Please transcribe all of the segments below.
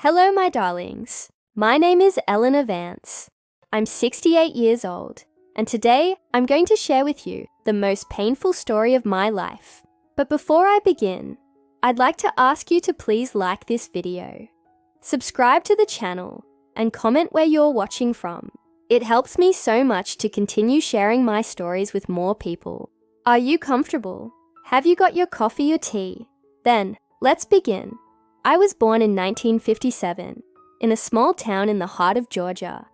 Hello, my darlings. My name is Eleanor Vance. I'm 68 years old, and today I'm going to share with you the most painful story of my life. But before I begin, I'd like to ask you to please like this video, subscribe to the channel, and comment where you're watching from. It helps me so much to continue sharing my stories with more people. Are you comfortable? Have you got your coffee or tea? Then, let's begin. I was born in 1957 in a small town in the heart of Georgia,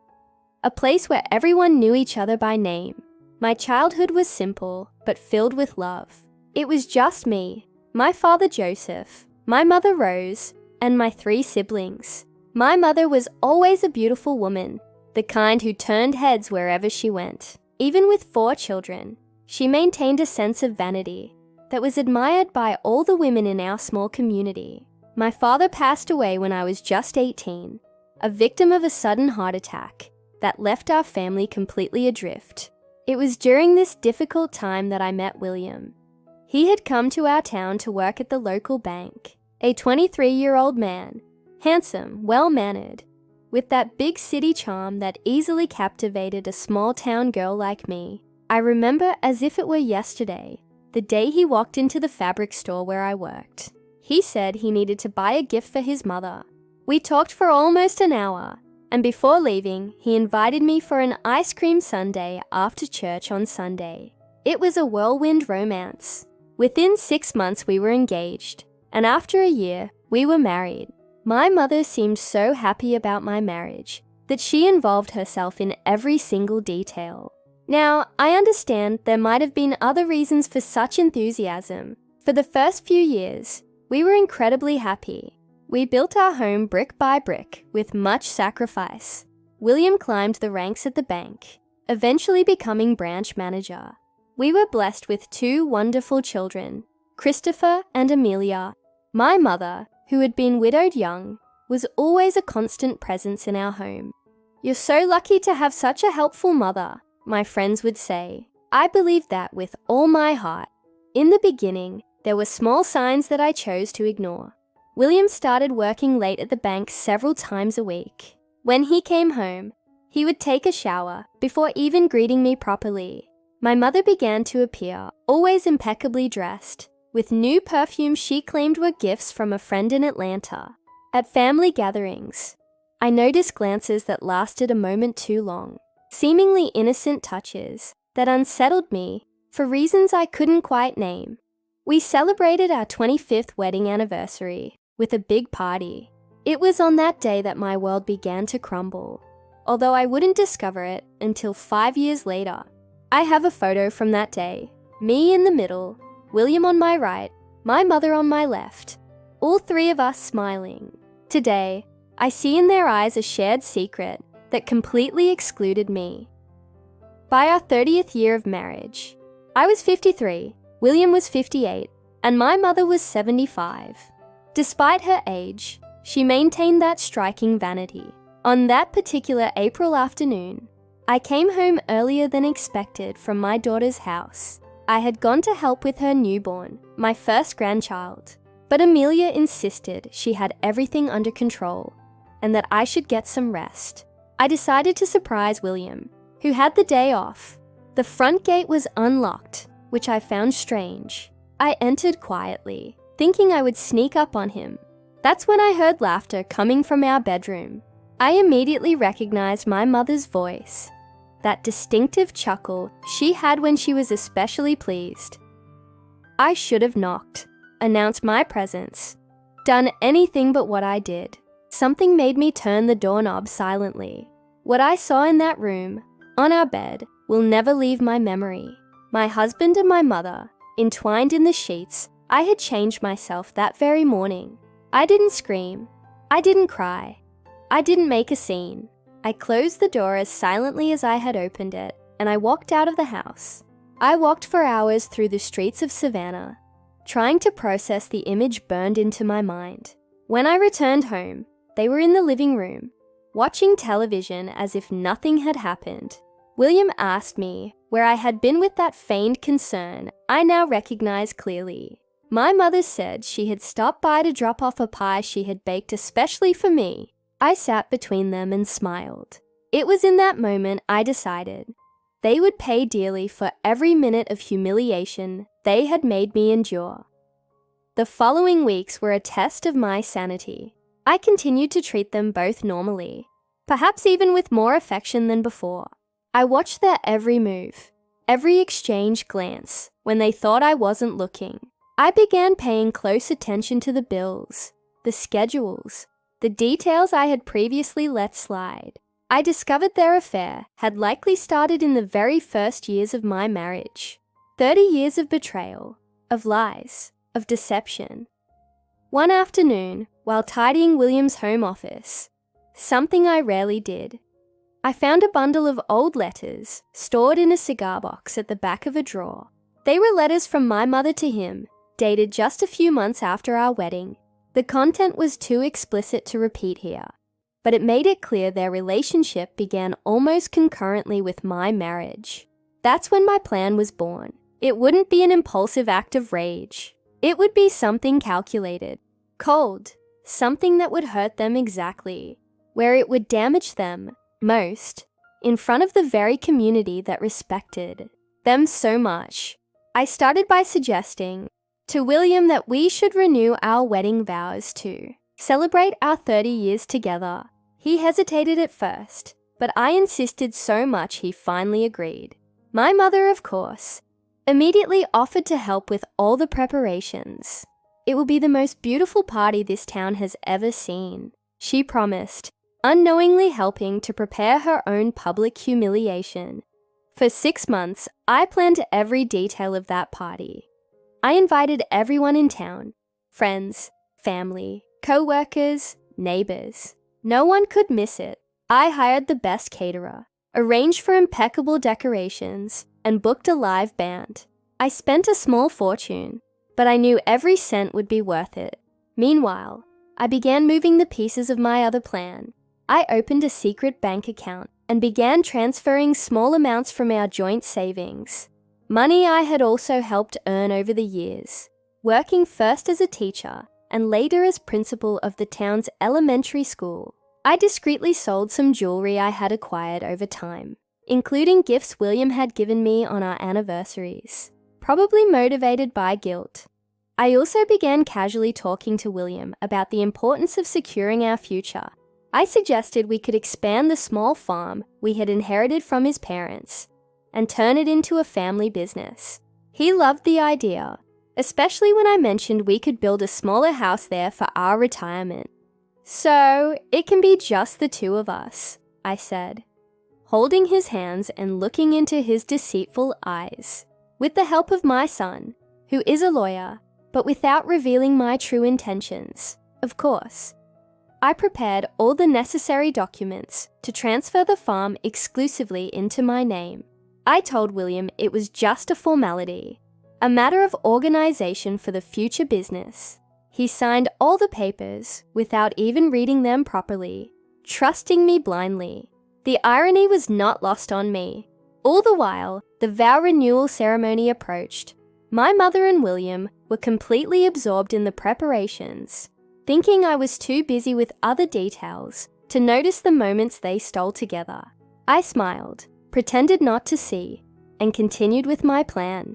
a place where everyone knew each other by name. My childhood was simple but filled with love. It was just me, my father Joseph, my mother Rose, and my 3 siblings. My mother was always a beautiful woman, the kind who turned heads wherever she went. Even with 4 children, she maintained a sense of vanity that was admired by all the women in our small community. My father passed away when I was just 18, a victim of a sudden heart attack that left our family completely adrift. It was during this difficult time that I met William. He had come to our town to work at the local bank, a 23-year-old man, handsome, well-mannered, with that big city charm that easily captivated a small-town girl like me. I remember as if it were yesterday, the day he walked into the fabric store where I worked. He said he needed to buy a gift for his mother. We talked for almost an hour, and before leaving, he invited me for an ice cream sundae after church on Sunday. It was a whirlwind romance. Within 6 months we were engaged, and after a year, we were married. My mother seemed so happy about my marriage that she involved herself in every single detail. Now, I understand there might have been other reasons for such enthusiasm. For the first few years, we were incredibly happy. We built our home brick by brick with much sacrifice. William climbed the ranks at the bank, eventually becoming branch manager. We were blessed with 2 wonderful children, Christopher and Amelia. My mother, who had been widowed young, was always a constant presence in our home. "You're so lucky to have such a helpful mother," my friends would say. I believed that with all my heart. In the beginning, there were small signs that I chose to ignore. William started working late at the bank several times a week. When he came home, he would take a shower before even greeting me properly. My mother began to appear, always impeccably dressed, with new perfumes she claimed were gifts from a friend in Atlanta. At family gatherings, I noticed glances that lasted a moment too long, seemingly innocent touches that unsettled me for reasons I couldn't quite name. We celebrated our 25th wedding anniversary with a big party. It was on that day that my world began to crumble, although I wouldn't discover it until 5 years later. I have a photo from that day, me in the middle, William on my right, my mother on my left, all 3 of us smiling. Today, I see in their eyes a shared secret that completely excluded me. By our 30th year of marriage, I was 53, William was 58, and my mother was 75. Despite her age, she maintained that striking vanity. On that particular April afternoon, I came home earlier than expected from my daughter's house. I had gone to help with her newborn, my first grandchild, but Amelia insisted she had everything under control and that I should get some rest. I decided to surprise William, who had the day off. The front gate was unlocked, which I found strange. I entered quietly, thinking I would sneak up on him. That's when I heard laughter coming from our bedroom. I immediately recognized my mother's voice, that distinctive chuckle she had when she was especially pleased. I should have knocked, announced my presence, done anything but what I did. Something made me turn the doorknob silently. What I saw in that room, on our bed, will never leave my memory. My husband and my mother, entwined in the sheets. I had changed myself that very morning. I didn't scream. I didn't cry. I didn't make a scene. I closed the door as silently as I had opened it, and I walked out of the house. I walked for hours through the streets of Savannah, trying to process the image burned into my mind. When I returned home, they were in the living room, watching television as if nothing had happened. William asked me where I had been with that feigned concern I now recognize clearly. My mother said she had stopped by to drop off a pie she had baked especially for me. I sat between them and smiled. It was in that moment I decided they would pay dearly for every minute of humiliation they had made me endure. The following weeks were a test of my sanity. I continued to treat them both normally, perhaps even with more affection than before. I watched their every move, every exchange glance when they thought I wasn't looking. I began paying close attention to the bills, the schedules, the details I had previously let slide. I discovered their affair had likely started in the very first years of my marriage. 30 years of betrayal, of lies, of deception. One afternoon, while tidying William's home office, something I rarely did, I found a bundle of old letters stored in a cigar box at the back of a drawer. They were letters from my mother to him, dated just a few months after our wedding. The content was too explicit to repeat here, but it made it clear their relationship began almost concurrently with my marriage. That's when my plan was born. It wouldn't be an impulsive act of rage. It would be something calculated, cold, something that would hurt them exactly, where it would damage them most, in front of the very community that respected them so much. I started by suggesting to William that we should renew our wedding vows to celebrate our 30 years together. He hesitated at first, but I insisted so much he finally agreed. My mother, of course, immediately offered to help with all the preparations. It will be the most beautiful party this town has ever seen, she promised, unknowingly helping to prepare her own public humiliation. For 6 months, I planned every detail of that party. I invited everyone in town, friends, family, co-workers, neighbors. No one could miss it. I hired the best caterer, arranged for impeccable decorations, and booked a live band. I spent a small fortune, but I knew every cent would be worth it. Meanwhile, I began moving the pieces of my other plan. I opened a secret bank account and began transferring small amounts from our joint savings. Money I had also helped earn over the years, working first as a teacher and later as principal of the town's elementary school. I discreetly sold some jewelry I had acquired over time, including gifts William had given me on our anniversaries, probably motivated by guilt. I also began casually talking to William about the importance of securing our future. I suggested we could expand the small farm we had inherited from his parents and turn it into a family business. He loved the idea, especially when I mentioned we could build a smaller house there for our retirement. So, it can be just the two of us, I said, holding his hands and looking into his deceitful eyes. With the help of my son, who is a lawyer, but without revealing my true intentions, of course. I prepared all the necessary documents to transfer the farm exclusively into my name. I told William it was just a formality, a matter of organization for the future business. He signed all the papers without even reading them properly, trusting me blindly. The irony was not lost on me. All the while, the vow renewal ceremony approached. My mother and William were completely absorbed in the preparations, thinking I was too busy with other details to notice the moments they stole together. I smiled, pretended not to see, and continued with my plan.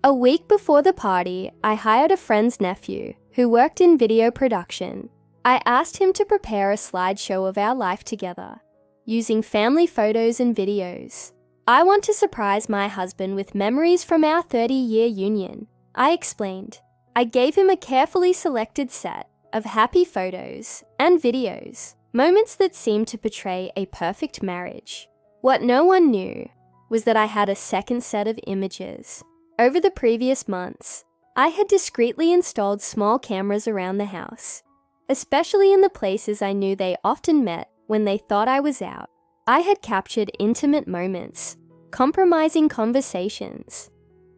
A week before the party, I hired a friend's nephew who worked in video production. I asked him to prepare a slideshow of our life together, using family photos and videos. I want to surprise my husband with memories from our 30-year union, I explained. I gave him a carefully selected set of happy photos and videos, moments that seemed to portray a perfect marriage. What no one knew was that I had a second set of images. Over the previous months, I had discreetly installed small cameras around the house, especially in the places I knew they often met when they thought I was out. I had captured intimate moments, compromising conversations,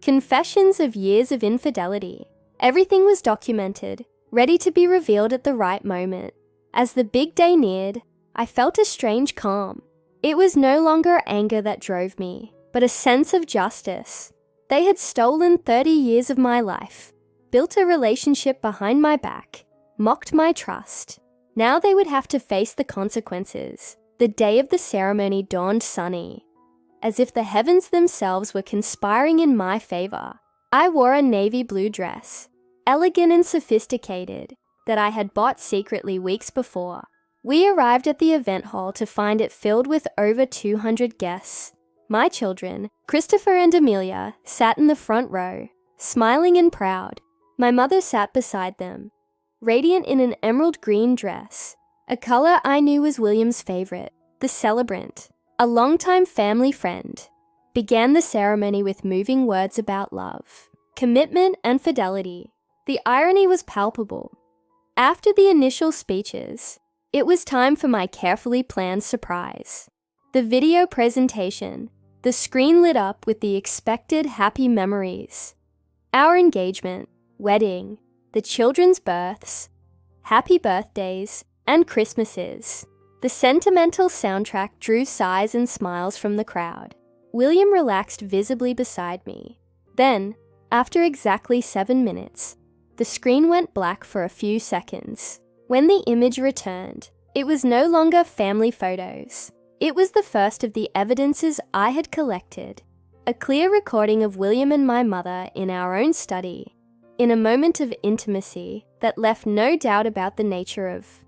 confessions of years of infidelity. Everything was documented, ready to be revealed at the right moment. As the big day neared, I felt a strange calm. It was no longer anger that drove me, but a sense of justice. They had stolen 30 years of my life, built a relationship behind my back, mocked my trust. Now they would have to face the consequences. The day of the ceremony dawned sunny. As if the heavens themselves were conspiring in my favor, I wore a navy blue dress, elegant and sophisticated, that I had bought secretly weeks before. We arrived at the event hall to find it filled with over 200 guests. My children, Christopher and Amelia, sat in the front row, smiling and proud. My mother sat beside them, radiant in an emerald green dress, a color I knew was William's favorite. The celebrant, a longtime family friend, began the ceremony with moving words about love, commitment, and fidelity. The irony was palpable. After the initial speeches, it was time for my carefully planned surprise. The video presentation, the screen lit up with the expected happy memories. Our engagement, wedding, the children's births, happy birthdays, and Christmases. The sentimental soundtrack drew sighs and smiles from the crowd. William relaxed visibly beside me. Then, after exactly 7 minutes, the screen went black for a few seconds. When the image returned, it was no longer family photos. It was the first of the evidences I had collected. A clear recording of William and my mother in our own study, in a moment of intimacy that left no doubt about the nature of